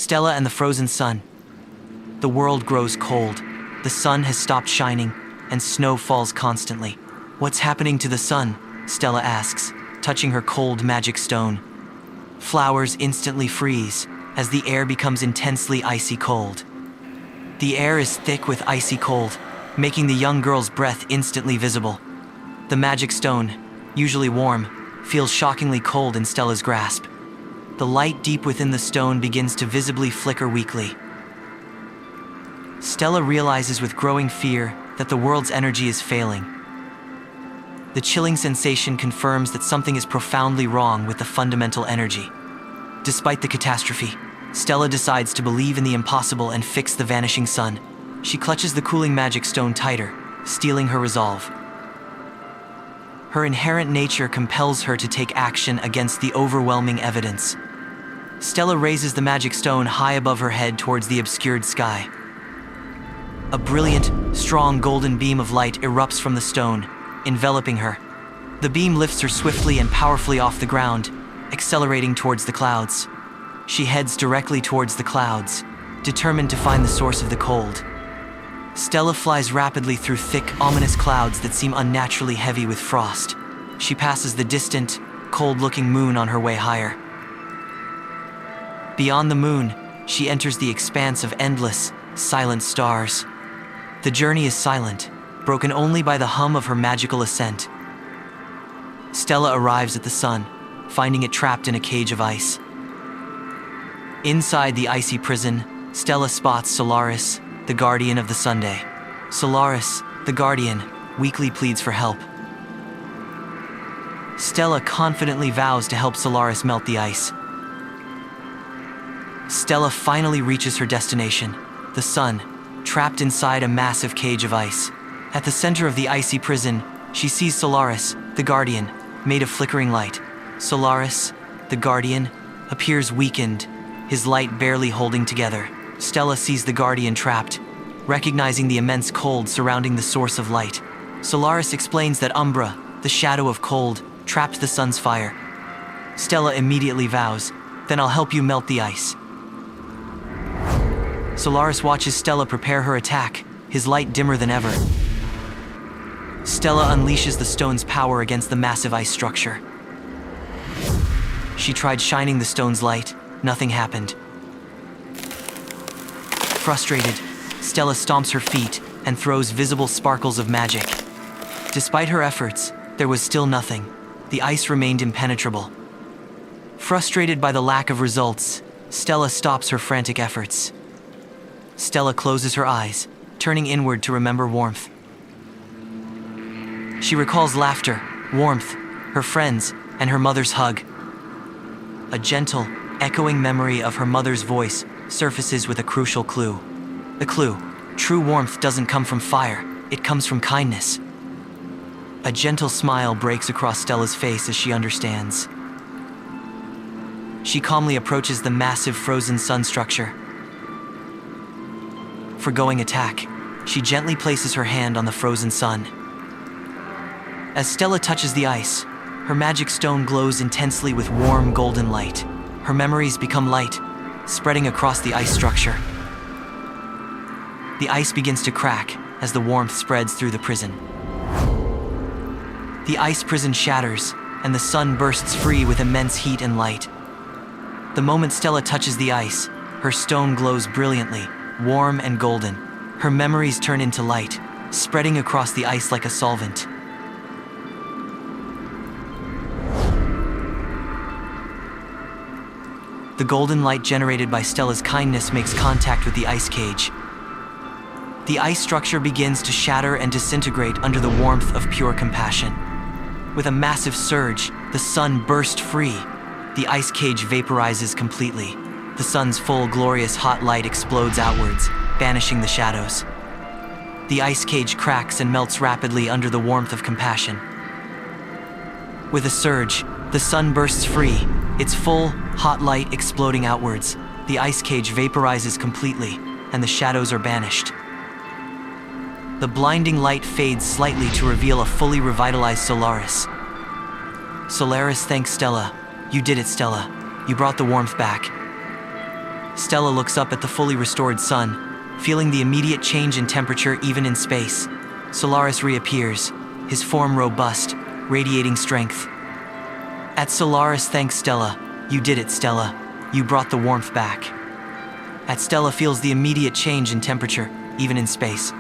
Stella and the frozen sun. The world grows cold. The sun has stopped shining, and snow falls constantly. "What's happening to the sun?" Stella asks, touching her cold magic stone. Flowers instantly freeze as the air becomes intensely icy cold. The air is thick with icy cold, making the young girl's breath instantly visible. The magic stone, usually warm, feels shockingly cold in Stella's grasp. The light deep within the stone begins to visibly flicker weakly. Stella realizes with growing fear that the world's energy is failing. The chilling sensation confirms that something is profoundly wrong with the fundamental energy. Despite the catastrophe, Stella decides to believe in the impossible and fix the vanishing sun. She clutches the cooling magic stone tighter, steeling her resolve. Her inherent nature compels her to take action against the overwhelming evidence. Stella raises the magic stone high above her head towards the obscured sky. A brilliant, strong golden beam of light erupts from the stone, enveloping her. The beam lifts her swiftly and powerfully off the ground, accelerating towards the clouds. She heads directly towards the clouds, determined to find the source of the cold. Stella flies rapidly through thick, ominous clouds that seem unnaturally heavy with frost. She passes the distant, cold-looking moon on her way higher. Beyond the moon, she enters the expanse of endless, silent stars. The journey is silent, broken only by the hum of her magical ascent. Stella arrives at the sun, finding it trapped in a cage of ice. Inside the icy prison, Stella spots Solaris, the guardian of the Sunday. Solaris, the guardian, weakly pleads for help. Stella confidently vows to help Solaris melt the ice. Stella finally reaches her destination, the sun, trapped inside a massive cage of ice. At the center of the icy prison, she sees Solaris, the guardian, made of flickering light. Solaris, the guardian, appears weakened, his light barely holding together. Stella sees the guardian trapped, recognizing the immense cold surrounding the source of light. Solaris explains that Umbra, the shadow of cold, trapped the sun's fire. Stella immediately vows, "Then I'll help you melt the ice." Solaris watches Stella prepare her attack, his light dimmer than ever. Stella unleashes the stone's power against the massive ice structure. She tried shining the stone's light, nothing happened. Frustrated, Stella stomps her feet and throws visible sparkles of magic. Despite her efforts, there was still nothing. The ice remained impenetrable. Frustrated by the lack of results, Stella stops her frantic efforts. Stella closes her eyes, turning inward to remember warmth. She recalls laughter, warmth, her friends, and her mother's hug. A gentle, echoing memory of her mother's voice surfaces with a crucial clue. The clue: true warmth doesn't come from fire, it comes from kindness. A gentle smile breaks across Stella's face as she understands. She calmly approaches the massive frozen sun structure. Foregoing attack, she gently places her hand on the frozen sun. As Stella touches the ice, her magic stone glows intensely with warm golden light. Her memories become light, spreading across the ice structure. The ice begins to crack as the warmth spreads through the prison. The ice prison shatters, and the sun bursts free with immense heat and light. The moment Stella touches the ice, her stone glows brilliantly, warm and golden. Her memories turn into light, spreading across the ice like a solvent. The golden light generated by Stella's kindness makes contact with the ice cage. The ice structure begins to shatter and disintegrate under the warmth of pure compassion. With a massive surge, the sun burst free. The ice cage vaporizes completely. The sun's full, glorious hot light explodes outwards, banishing the shadows. The ice cage cracks and melts rapidly under the warmth of compassion. With a surge, the sun bursts free, its full, hot light exploding outwards. The ice cage vaporizes completely, and the shadows are banished. The blinding light fades slightly to reveal a fully revitalized Solaris. Solaris thanks Stella. "You did it, Stella. You brought the warmth back." Stella looks up at the fully restored sun, feeling the immediate change in temperature even in space. Solaris reappears, his form robust, radiating strength. At Solaris thanks Stella. You did it, Stella. You brought the warmth back. At Stella feels the immediate change in temperature, even in space.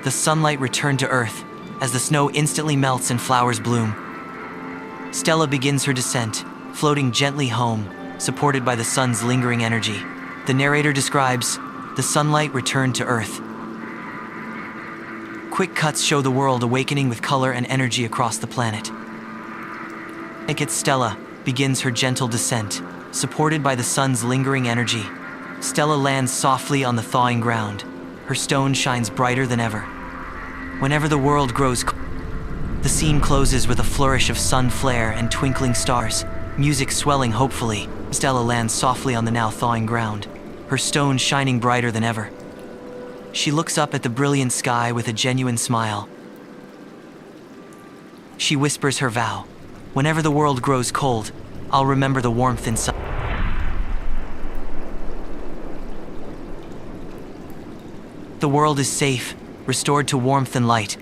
The sunlight returned to Earth, as the snow instantly melts and flowers bloom. Stella begins her descent, floating gently home, supported by the sun's lingering energy. The narrator describes, the sunlight returned to Earth. Quick cuts show the world awakening with color and energy across the planet. At Stella begins her gentle descent, supported by the sun's lingering energy. Stella lands softly on the thawing ground. Her stone shines brighter than ever. Whenever the world grows cold, the scene closes with a flourish of sun flare and twinkling stars, music swelling hopefully. Stella lands softly on the now thawing ground, her stone shining brighter than ever. She looks up at the brilliant sky with a genuine smile. She whispers her vow. Whenever the world grows cold, I'll remember the warmth inside. The world is safe, restored to warmth and light.